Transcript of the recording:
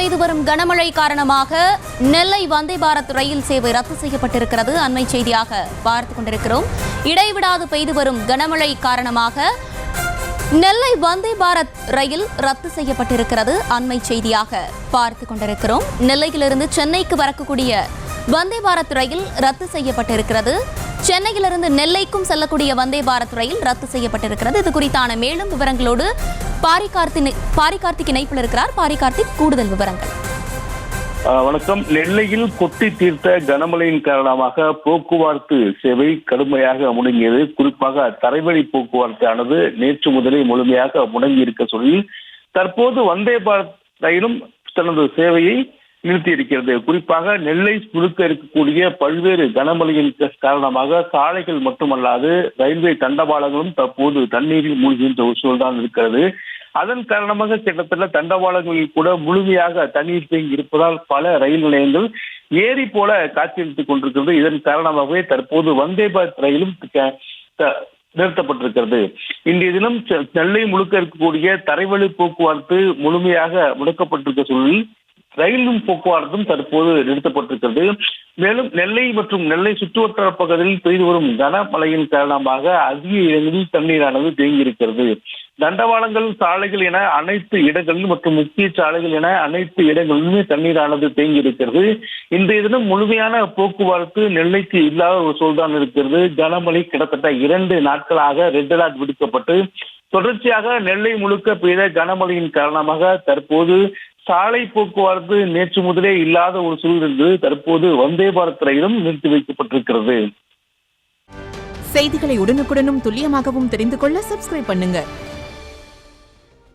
பெய்து வரும் கனமழை காரணமாக நெல்லை வந்தே பாரத் ரயில் சேவை ரத்து செய்யப்பட்டிருக்கிறது. அண்மை செய்தியாக பார்த்துக் கொண்டிருக்கிறோம். இடைவிடாது பெய்து வரும் கனமழை காரணமாக நெல்லை வந்தே பாரத் ரயில் ரத்து செய்யப்பட்டிருக்கிறது. அண்மை செய்தியாக பார்த்துக் கொண்டிருக்கிறோம். நெல்லையிலிருந்து சென்னைக்கு வரக்கூடிய வந்தே பாரத் ரயில் ரத்து செய்யப்பட்டிருக்கிறது. சென்னையிலிருந்து நெல்லைக்கும் செல்லக்கூடிய வந்தே பாரத் ரயில் ரத்து செய்யப்பட்டிருக்கிறது. இது குறித்தான மேலும் விவரங்களோடு பாரிகார்த்திக் இணைப்பில் இருக்கிறார். பாரிகார்த்திக், கூடுதல் விவரங்கள். வணக்கம். நெல்லையில் கொட்டி தீர்த்த கனமழையின் காரணமாக போக்குவரத்து சேவை கடுமையாக முடங்கியது. குறிப்பாக தரைவழி போக்குவரத்து ஆனது நேற்று முதலே முழுமையாக முடங்கி இருக்க சொல்லி தற்போது வந்தே பாரத் ரயிலும் தனது சேவையை நிறுத்தி இருக்கிறது. குறிப்பாக நெல்லை முழுக்க இருக்கக்கூடிய பல்வேறு கனமழையின் காரணமாக சாலைகள் மட்டுமல்லாது ரயில்வே தண்டவாளங்களும் தற்போது தண்ணீரில் மூழ்கின்ற ஒரு சூழல்தான் இருக்கிறது. அதன் காரணமாக கிட்டத்தட்ட தண்டவாளங்களில் கூட முழுமையாக தண்ணீர் தேங்கி இருப்பதால் பல ரயில் நிலையங்கள் ஏரி போல காட்சியளித்துக் கொண்டிருக்கிறது. இதன் காரணமாகவே தற்போது வந்தே பாரத் ரயிலும் நிறுத்தப்பட்டிருக்கிறது. இன்றைய தினம் நெல்லை முழுக்க இருக்கக்கூடிய தரைவழி போக்குவரத்து முழுமையாக முடக்கப்பட்டிருக்க சூழலில் ரயிலும் போக்குவரத்தும் தற்போது நிறுத்தப்பட்டிருக்கிறது. மேலும் நெல்லை மற்றும் நெல்லை சுற்றுவட்டார பகுதியில் பெய்து வரும் கனமழையின் காரணமாக அதிக இடங்களில் தண்ணீரானது தேங்கியிருக்கிறது. தண்டவாளங்கள், சாலைகள் என அனைத்து இடங்களிலும் மற்றும் முக்கிய சாலைகள் என அனைத்து இடங்களிலுமே தண்ணீரானது தேங்கி இருக்கிறது. இன்றைய தினம் முழுமையான போக்குவரத்து நெல்லைக்கு இல்லாத ஒரு சூழ்தான் இருக்கிறது. கனமழை கிட்டத்தட்ட 2 நாட்களாக ரெட் அலர்ட் விடுக்கப்பட்டு தொடர்ச்சியாக நெல்லை முழுக்க பெய்த கனமழையின் காரணமாக தற்போது சாலை போக்குவரத்து நேற்று முதலே இல்லாத ஒரு சூழ்நிலை தற்போது வந்தே பாரத் ரயிலும் நிறுத்தி வைக்கப்பட்டிருக்கிறது. செய்திகளை உடனுக்குடனும் துல்லியமாகவும் தெரிந்து கொள்ள சப்ஸ்கிரைப் பண்ணுங்க.